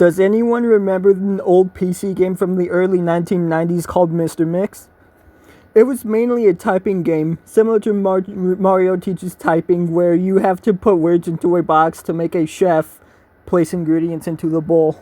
Does anyone remember an old PC game from the early 1990s called Mr. Mix? It was mainly a typing game, similar to Mario Teaches Typing, where you have to put words into a box to make a chef place ingredients into the bowl.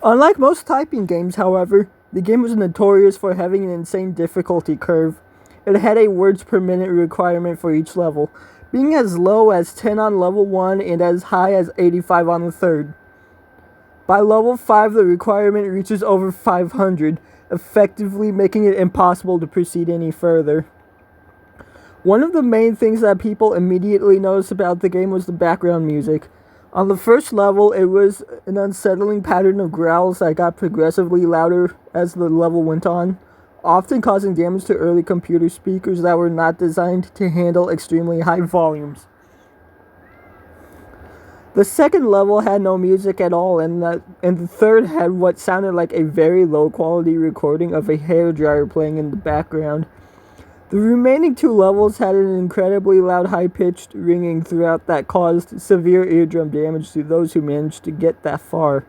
Unlike most typing games, however, the game was notorious for having an insane difficulty curve. It had a words per minute requirement for each level, being as low as 10 on level 1 and as high as 85 on the third. By level 5, the requirement reaches over 500, effectively making it impossible to proceed any further. One of the main things that people immediately noticed about the game was the background music. On the first level, it was an unsettling pattern of growls that got progressively louder as the level went on, often causing damage to early computer speakers that were not designed to handle extremely high volumes. The second level had no music at all, and the third had what sounded like a very low-quality recording of a hairdryer playing in the background. The remaining two levels had an incredibly loud, high-pitched ringing throughout that caused severe eardrum damage to those who managed to get that far.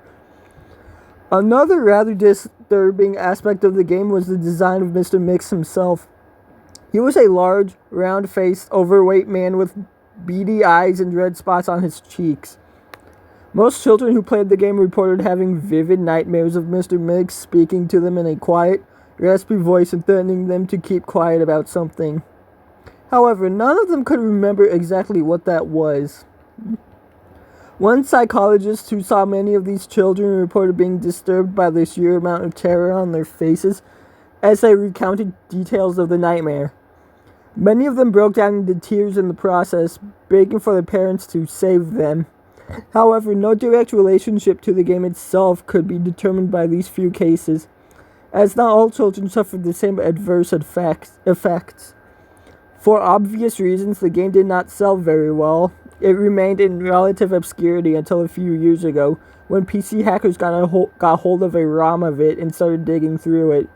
Another rather disturbing aspect of the game was the design of Mr. Mix himself. He was a large, round-faced, overweight man with beady eyes and red spots on his cheeks. Most children who played the game reported having vivid nightmares of Mr. Mix speaking to them in a quiet, raspy voice and threatening them to keep quiet about something. However, none of them could remember exactly what that was. One psychologist who saw many of these children reported being disturbed by the sheer amount of terror on their faces as they recounted details of the nightmare. Many of them broke down into tears in the process, begging for their parents to save them. However, no direct relationship to the game itself could be determined by these few cases, as not all children suffered the same adverse effects. For obvious reasons, the game did not sell very well. It remained in relative obscurity until a few years ago, when PC hackers got hold of a ROM of it and started digging through it.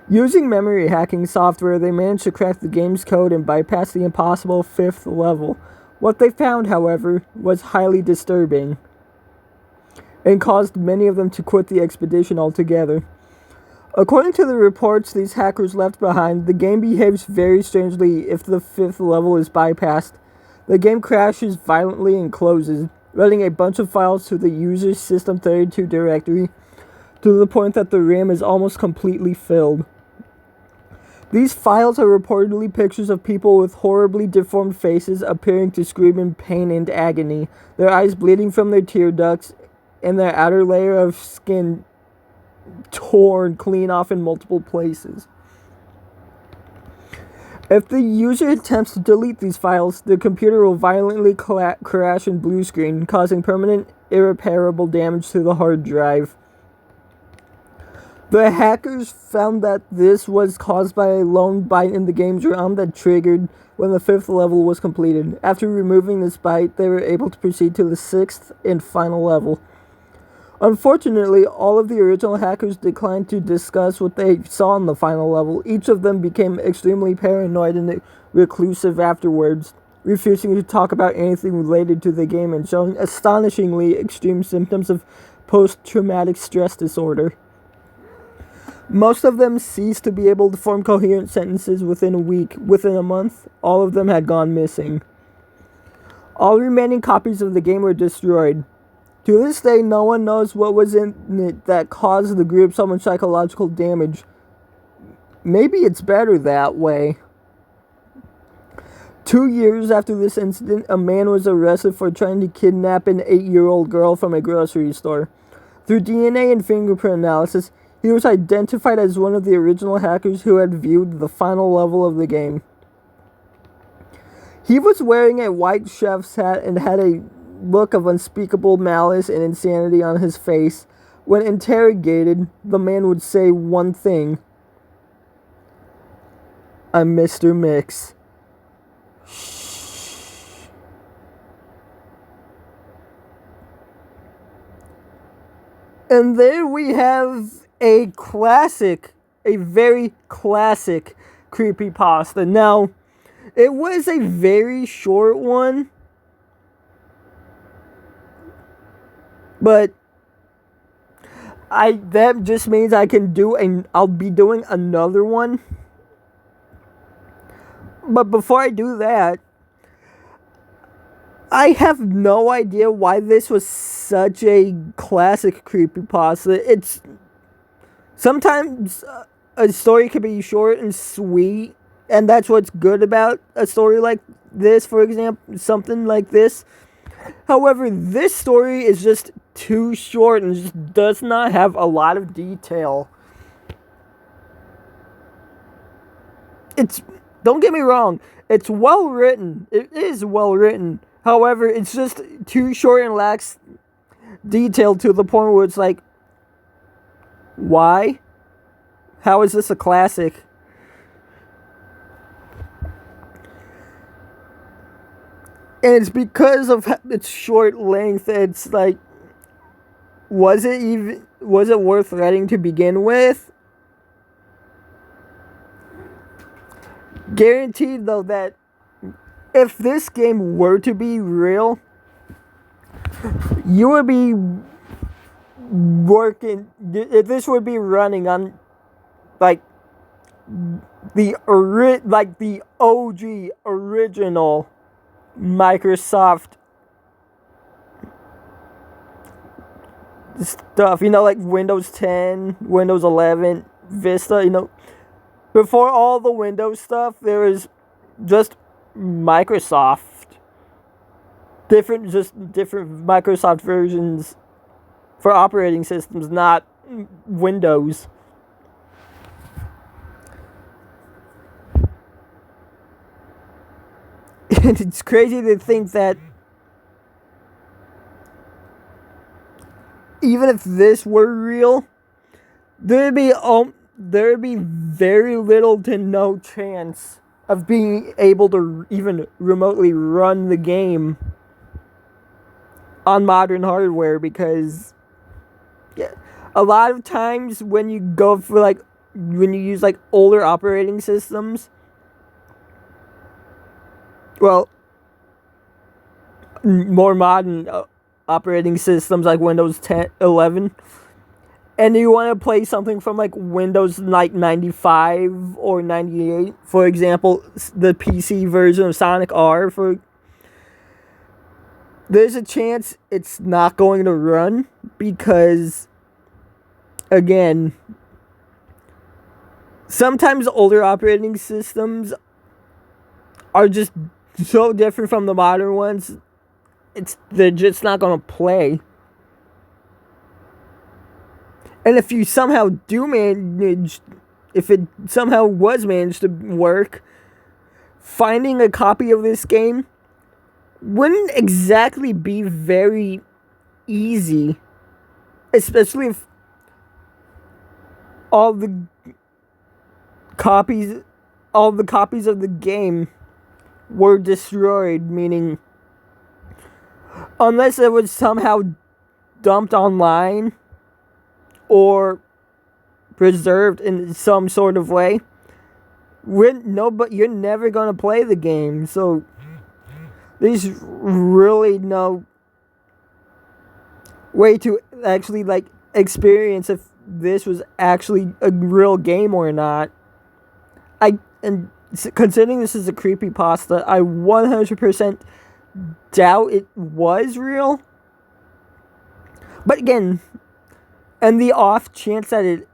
Using memory hacking software, they managed to crack the game's code and bypass the impossible 5th level. What they found, however, was highly disturbing, and caused many of them to quit the expedition altogether. According to the reports these hackers left behind, the game behaves very strangely if the 5th level is bypassed. The game crashes violently and closes, running a bunch of files to the user's System32 directory, to the point that the RAM is almost completely filled. These files are reportedly pictures of people with horribly deformed faces appearing to scream in pain and agony, their eyes bleeding from their tear ducts, and their outer layer of skin torn clean off in multiple places. If the user attempts to delete these files, the computer will violently crash and blue screen, causing permanent, irreparable damage to the hard drive. The hackers found that this was caused by a lone byte in the game's ROM that triggered when the 5th level was completed. After removing this byte, they were able to proceed to the 6th and final level. Unfortunately, all of the original hackers declined to discuss what they saw in the final level. Each of them became extremely paranoid and reclusive afterwards, refusing to talk about anything related to the game and showing astonishingly extreme symptoms of post-traumatic stress disorder. Most of them ceased to be able to form coherent sentences within a week. Within a month, all of them had gone missing. All remaining copies of the game were destroyed. To this day, no one knows what was in it that caused the group so much psychological damage. Maybe it's better that way. 2 years after this incident, a man was arrested for trying to kidnap an 8-year-old girl from a grocery store. Through DNA and fingerprint analysis, he was identified as one of the original hackers who had viewed the final level of the game. He was wearing a white chef's hat and had a look of unspeakable malice and insanity on his face. When interrogated, the man would say one thing: "I'm Mr. Mix." Shh. And there we have a very classic creepypasta. Now, it was a very short one, But that just means I'll be doing another one. But before I do that, I have no idea why this was such a classic creepypasta. It's sometimes a story can be short and sweet, and that's what's good about a story like this, for example, something like this. However, this story is just too short and just does not have a lot of detail. Don't get me wrong, it's well written. It is well written. However, it's just too short and lacks detail to the point where it's like, why? How is this a classic? And it's because of its short length. It's like, was it worth writing to begin with? Guaranteed though that if this game were to be real, you would be working. If this would be running on like the OG original Microsoft stuff, like Windows 10, Windows 11, Vista, before all the Windows stuff, there was just Microsoft. Different Microsoft versions for operating systems, not Windows. And it's crazy to think that even if this were real, there'd be very little to no chance of being able to even remotely run the game on modern hardware, because a lot of times when you use older operating systems, well, more modern operating systems like Windows 10, 11, and you want to play something from Windows 95 or 98, for example, the PC version of Sonic R, there's a chance it's not going to run because, again, sometimes older operating systems are just so different from the modern ones, they're just not going to play. And if it somehow was managed to work, finding a copy of this game wouldn't exactly be very easy, especially if all the copies of the game were destroyed, meaning unless it was somehow dumped online or preserved in some sort of way, but you're never gonna play the game. So there's really no way to actually experience if this was actually a real game or not. And considering this is a creepypasta, I 100% doubt it was real. But again, and the off chance that it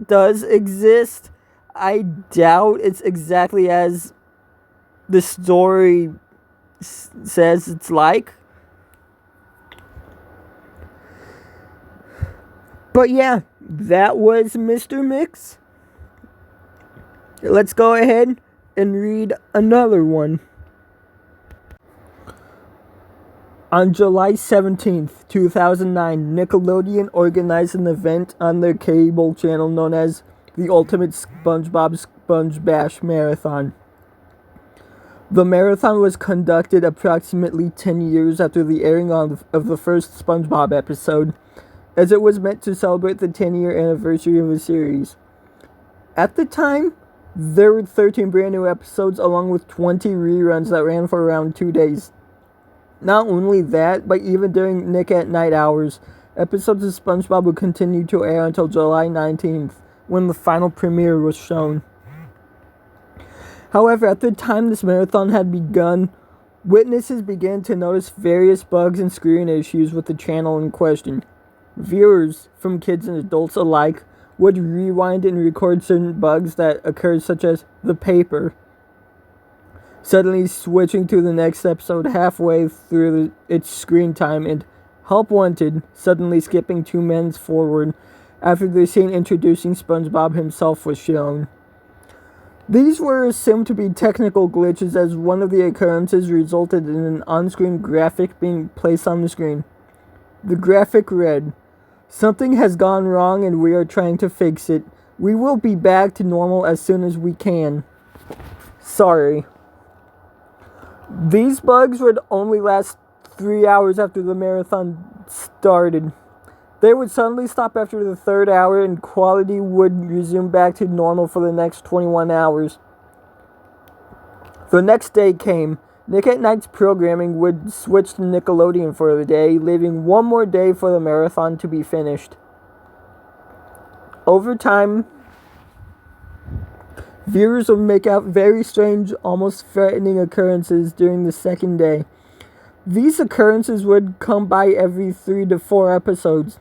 does exist, I doubt it's exactly as the story says it's like. But yeah, that was Mr. Mix. Let's go ahead and read another one. On July 17th, 2009, Nickelodeon organized an event on their cable channel known as the Ultimate SpongeBob Sponge Bash Marathon. The marathon was conducted approximately 10 years after the airing of the first SpongeBob episode, as it was meant to celebrate the 10-year anniversary of the series. At the time, there were 13 brand new episodes along with 20 reruns that ran for around 2 days. Not only that, but even during Nick at Night hours, episodes of SpongeBob would continue to air until July 19th, when the final premiere was shown. However, at the time this marathon had begun, witnesses began to notice various bugs and screen issues with the channel in question. Viewers, from kids and adults alike, would rewind and record certain bugs that occurred, such as the paper suddenly switching to the next episode halfway through its screen time, and Help Wanted suddenly skipping 2 minutes forward after the scene introducing SpongeBob himself was shown. These were assumed to be technical glitches, as one of the occurrences resulted in an on-screen graphic being placed on the screen. The graphic read, "Something has gone wrong and we are trying to fix it. We will be back to normal as soon as we can. Sorry." These bugs would only last 3 hours after the marathon started. They would suddenly stop after the 3rd hour, and quality would resume back to normal for the next 21 hours. The next day came. Nick at Night's programming would switch to Nickelodeon for the day, leaving one more day for the marathon to be finished. Over time, viewers would make out very strange, almost threatening occurrences during the second day. These occurrences would come by every 3 to 4 episodes,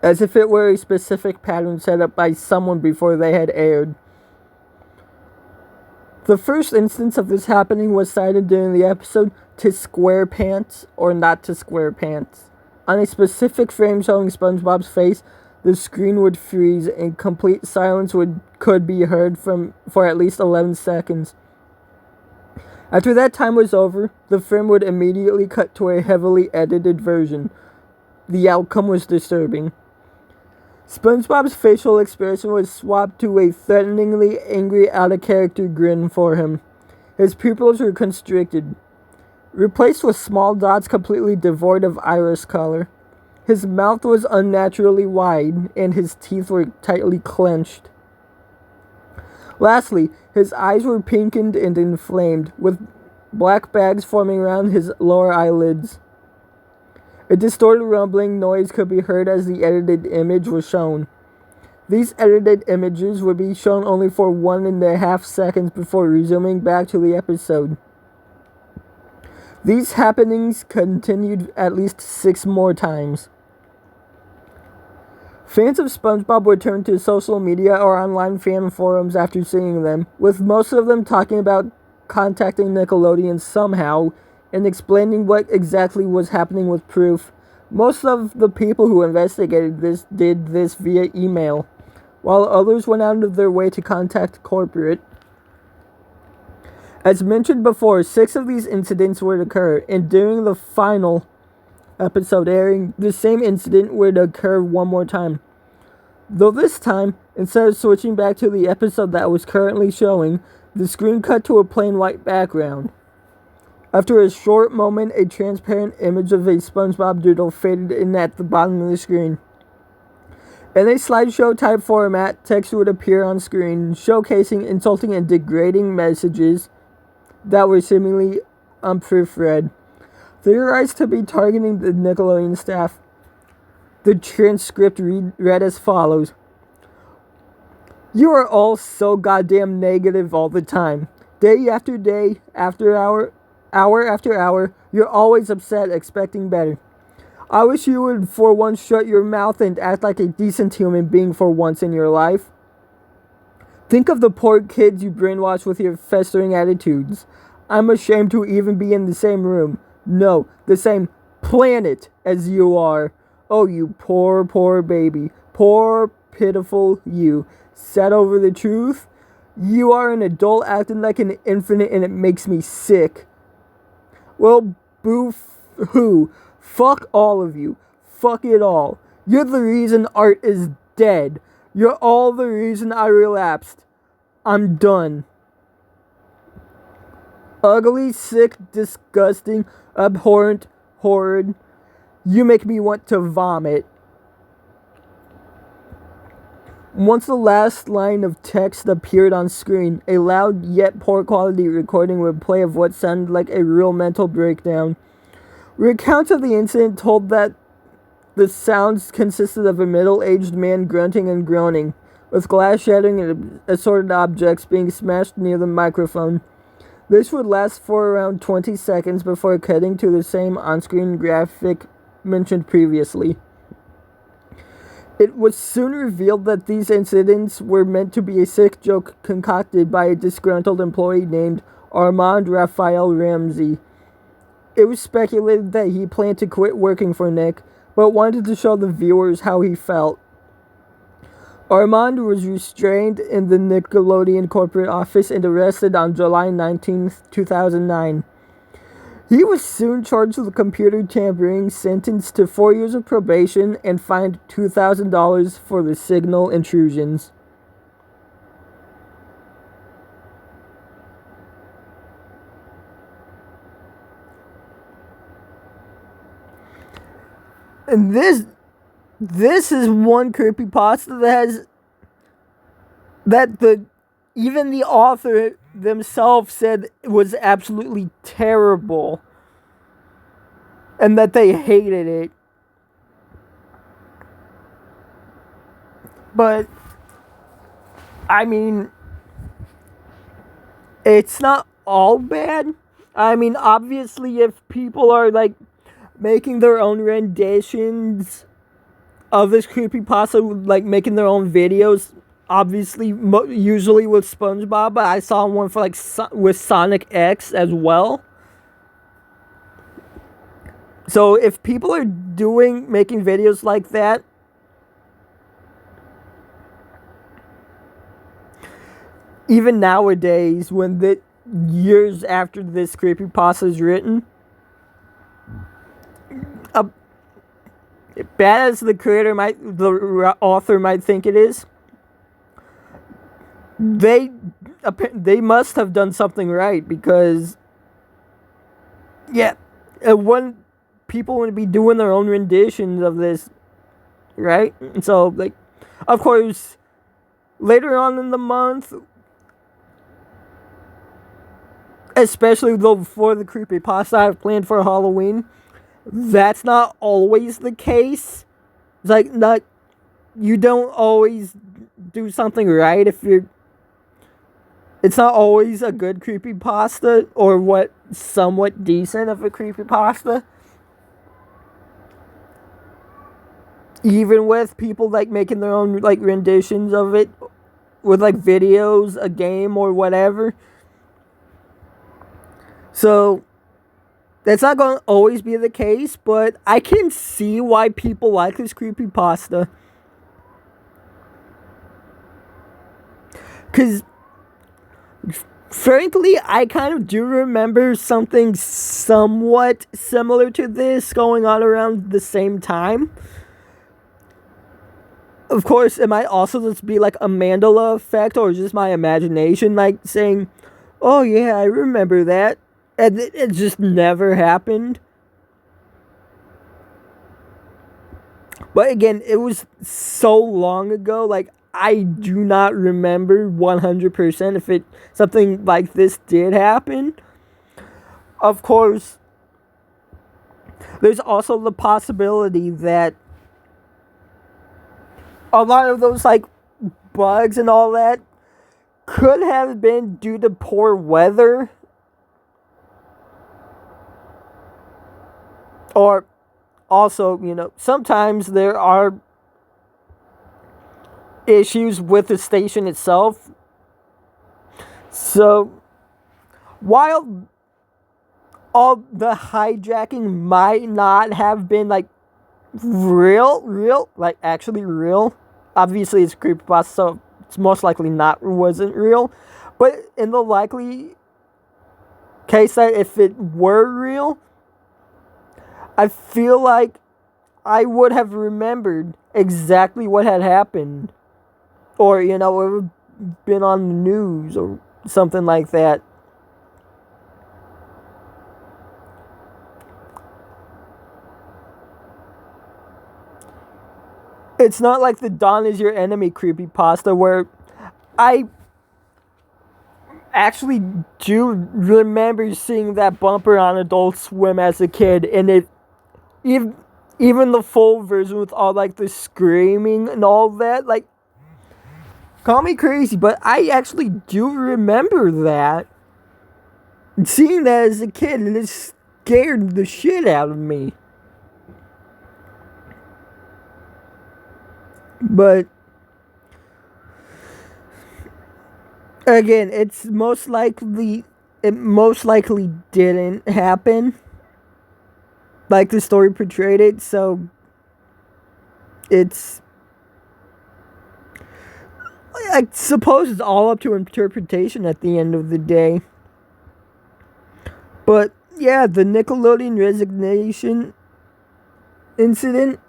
as if it were a specific pattern set up by someone before they had aired. The first instance of this happening was cited during the episode "To Square Pants or Not to Square Pants." On a specific frame showing SpongeBob's face, the screen would freeze and complete silence could be heard for at least 11 seconds. After that time was over, the frame would immediately cut to a heavily edited version. The outcome was disturbing. SpongeBob's facial expression was swapped to a threateningly angry, out-of-character grin for him. His pupils were constricted, replaced with small dots completely devoid of iris color. His mouth was unnaturally wide, and his teeth were tightly clenched. Lastly, his eyes were pinkened and inflamed, with black bags forming around his lower eyelids. A distorted rumbling noise could be heard as the edited image was shown. These edited images would be shown only for 1.5 seconds before resuming back to the episode. These happenings continued at least 6 more times. Fans of SpongeBob would turn to social media or online fan forums after seeing them, with most of them talking about contacting Nickelodeon somehow and explaining what exactly was happening with proof. Most of the people who investigated this did this via email, while others went out of their way to contact corporate. As mentioned before, 6 of these incidents would occur, and during the final episode airing, the same incident would occur one more time. Though this time, instead of switching back to the episode that was currently showing, the screen cut to a plain white background. After a short moment, a transparent image of a SpongeBob doodle faded in at the bottom of the screen. In a slideshow type format, text would appear on screen, showcasing insulting and degrading messages that were seemingly unproofread, theorized to be targeting the Nickelodeon staff. The transcript read as follows: "You are all so goddamn negative all the time. Day after day, after hour after hour, you're always upset, expecting better. I wish you would for once shut your mouth and act like a decent human being for once in your life. Think of the poor kids you brainwash with your festering attitudes. I'm ashamed to even be in the same room. No, the same planet as you are. Oh, you poor, poor baby. Poor, pitiful you. Sad over the truth? You are an adult acting like an infant, and it makes me sick. Well, boo-hoo. Fuck all of you. Fuck it all. You're the reason art is dead. You're all the reason I relapsed. I'm done. Ugly, sick, disgusting, abhorrent, horrid. You make me want to vomit." Once the last line of text appeared on screen, a loud yet poor quality recording would play of what sounded like a real mental breakdown. Recounts of the incident told that the sounds consisted of a middle-aged man grunting and groaning, with glass shattering and assorted objects being smashed near the microphone. This would last for around 20 seconds before cutting to the same on-screen graphic mentioned previously. It was soon revealed that these incidents were meant to be a sick joke concocted by a disgruntled employee named Armand Raphael Ramsey. It was speculated that he planned to quit working for Nick, but wanted to show the viewers how he felt. Armand was restrained in the Nickelodeon corporate office and arrested on July 19, 2009. He was soon charged with computer tampering, sentenced to 4 years of probation, and fined $2,000 for the signal intrusions. And this is one creepypasta that even the author themselves said was absolutely terrible and that they hated it. But I mean, it's not all bad. I mean, obviously if people are like making their own renditions of this creepypasta, like making their own videos, obviously usually with SpongeBob, but I saw one for like with Sonic X as well. So if people are making videos like that, even nowadays, when the years after this creepypasta is written, bad as the author might think it is, they must have done something right, because when people would be doing their own renditions of this, right? And so, like, of course, later on in the month, especially though before the creepypasta I've planned for Halloween, that's not always the case. It's like, you don't always do something right if you're... It's not always a good creepypasta, or somewhat decent of a creepypasta. Even with people like making their own like renditions of it with like videos, a game, or whatever. So that's not going to always be the case, but I can see why people like this creepypasta. Because, frankly, I kind of do remember something somewhat similar to this going on around the same time. Of course, it might also just be like a Mandela effect, or just my imagination, like saying, oh yeah, I remember that. And it just never happened. But again, it was so long ago, like, I do not remember 100% if something like this did happen. Of course, there's also the possibility that a lot of those, like, bugs and all that could have been due to poor weather. Or also, sometimes there are issues with the station itself. So, while all the hijacking might not have been like real, like actually real, obviously it's creepypasta, so it's most likely wasn't real. But in the likely case that if it were real, I feel like I would have remembered exactly what had happened. Or, it would have been on the news or something like that. It's not like the Dawn is Your Enemy creepypasta where I actually do remember seeing that bumper on Adult Swim as a kid, and even even the full version with all like the screaming and all that, like, call me crazy, but I actually do remember that. Seeing that as a kid, and it scared the shit out of me. But again, it most likely didn't happen like the story portrayed it, so it's, I suppose it's all up to interpretation at the end of the day. But yeah, the Nickelodeon Resignation incident,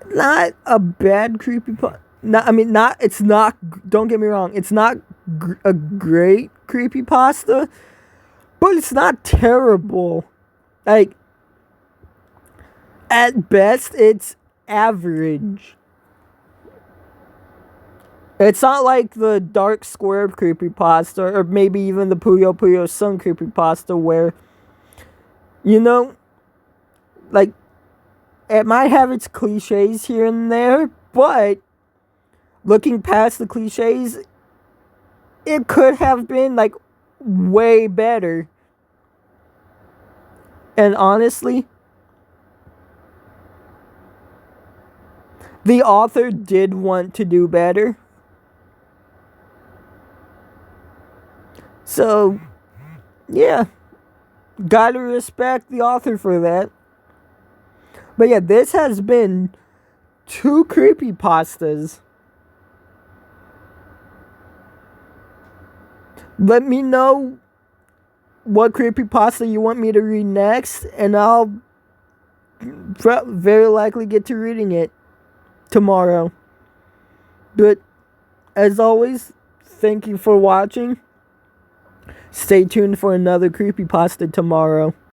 not a bad creepypasta. Not, I mean, not, it's not, don't get me wrong, it's not a great creepypasta, but it's not terrible. Like, at best, it's average. It's not like the Dark Square creepypasta, or maybe even the Puyo Puyo Sun creepypasta, where, you know, like, it might have its cliches here and there, but looking past the cliches, it could have been, like, way better. And honestly, the author did want to do better. So, yeah, gotta respect the author for that. But yeah, this has been 2 creepypastas. Let me know what creepypasta you want me to read next, and I'll very likely get to reading it tomorrow. But as always, thank you for watching. Stay tuned for another creepypasta tomorrow.